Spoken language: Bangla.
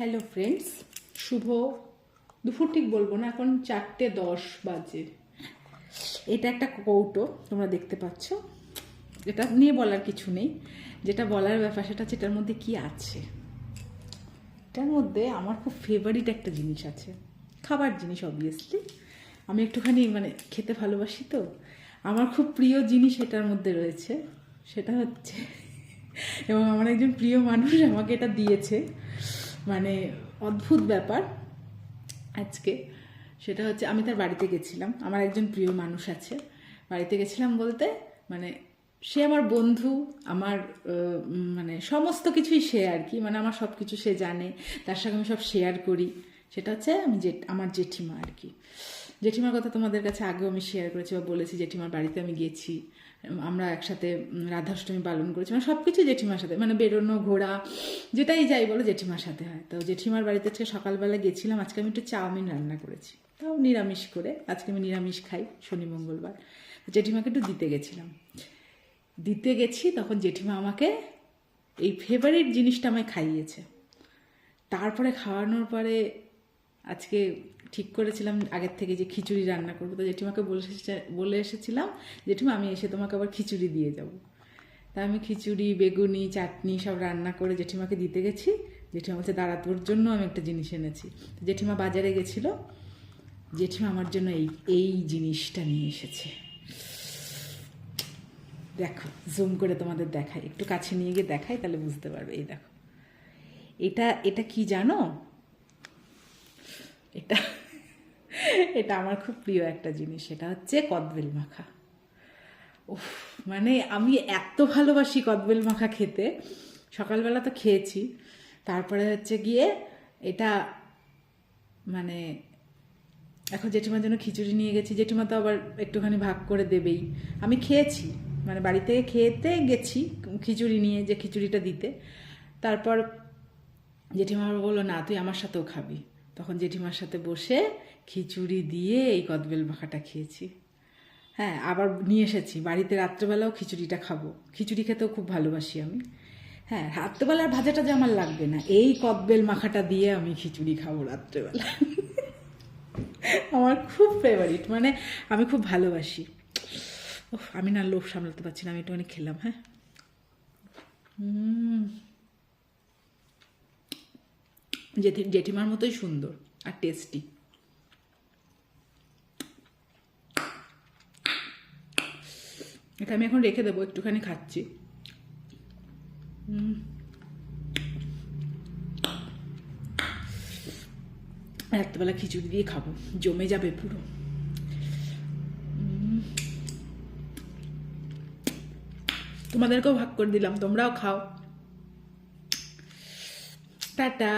হ্যালো ফ্রেন্ডস, শুভ দুপুর ঠিক বলবো না, এখন 4:10 বাজে। এটা একটা কৌটো তোমরা দেখতে পাচ্ছ। এটা নিয়ে বলার কিছু নেই, যেটা বলার ব্যাপার সেটা হচ্ছে এটার মধ্যে কি আছে। এটার মধ্যে আমার খুব ফেভারিট একটা জিনিস আছে, খাবার জিনিস। অবভিয়াসলি আমি একটুখানি খেতে ভালোবাসি, তো আমার খুব প্রিয় জিনিস এটার মধ্যে রয়েছে। সেটা হচ্ছে, এবং আমার একজন প্রিয় মানুষ আমাকে এটা দিয়েছে, অদ্ভুত ব্যাপার আজকে। সেটা হচ্ছে, আমি তার বাড়িতে গেছিলাম, আমার একজন প্রিয় মানুষ আছে, বাড়িতে গেছিলাম বলতে সে আমার বন্ধু, আমার সমস্ত কিছুই সে আর কি, আমার সব কিছু সে জানে, তার সঙ্গে আমি সব শেয়ার করি। সেটা হচ্ছে আমার জেঠিমা আর কি। জেঠিমার কথা তোমাদের কাছে আগেও আমি শেয়ার করেছি বা বলেছি। জেঠিমার বাড়িতে আমি গেছি, আমরা একসাথে রাধাষ্টমী পালন করেছি, সব কিছু জেঠিমার সাথে, বেরোনো ঘোরা যেটাই যাই বলো জেঠিমার সাথে হয়। তো জেঠিমার বাড়িতে আজকে সকালবেলা গেছিলাম। আজকে আমি একটু চাউমিন রান্না করেছি, তাও নিরামিষ করে। আজকে আমি নিরামিষ খাই শনি মঙ্গলবার। জেঠিমাকে একটু দিতে গেছি, তখন জেঠিমা আমাকে এই ফেভারিট জিনিসটা আমায় খাইয়েছে। তারপরে খাওয়ানোর পরে আজকে ঠিক করেছিলাম আগের থেকে যে খিচুড়ি রান্না করবো। তো জেঠিমাকে বলে এসেছিলাম, জেঠিমা আমি এসে তোমাকে আবার খিচুড়ি দিয়ে যাব। তা আমি খিচুড়ি, বেগুনি, চাটনি সব রান্না করে জেঠিমাকে দিতে গেছি। জেঠিমা বলছে, দাঁড়া, তোর জন্য আমি একটা জিনিস এনেছি। জেঠিমা বাজারে গেছিলো, জেঠিমা আমার জন্য এই জিনিসটা নিয়ে এসেছে। দেখো, জুম করে তোমাদের দেখাই, একটু কাছে নিয়ে গিয়ে দেখাই, তাহলে বুঝতে পারবে। এই দেখো, এটা কি জানো? এটা আমার খুব প্রিয় একটা জিনিস। সেটা হচ্ছে কদবেল মাখা। উফ, আমি এত ভালোবাসি কদবেল মাখা খেতে। সকালবেলা তো খেয়েছি, তারপরে হচ্ছে গিয়ে এটা এখন জেঠিমার জন্য খিচুড়ি নিয়ে গেছি। জেঠিমা তো আবার একটুখানি ভাগ করে দেবেই। আমি খেয়েছি, বাড়ি থেকে খেতে গেছি খিচুড়ি নিয়ে, যে খিচুড়িটা দিতে। তারপর জেঠিমা বললো, না তুই আমার সাথেও খাবি। তখন জেঠিমার সাথে বসে খিচুড়ি দিয়ে এই কদবেল মাখাটা খেয়েছি। হ্যাঁ, আবার নিয়ে এসেছি বাড়িতে, রাত্রেবেলাও খিচুড়িটা খাবো। খিচুড়ি খেতেও খুব ভালোবাসি আমি। হ্যাঁ, রাত্রেবেলার ভাজাটা যে আমার লাগবে না, এই কদবেল মাখাটা দিয়ে আমি খিচুড়ি খাবো রাত্রেবেলা। আমার খুব ফেভারিট, আমি খুব ভালোবাসি। আমি না লোভ সামলাতে পারছি না, আমি একটু খেলাম। হ্যাঁ, জেঠিমার মতোই সুন্দর আর টেস্টি। এটা আমি এখন রেখে দেবো, একটুখানি খাচ্ছি। রাত্রেবেলা খিচুড়ি দিয়ে খাবো, জমে যাবে পুরো। তোমাদেরকেও ভাগ করে দিলাম, তোমরাও খাও। টাটা।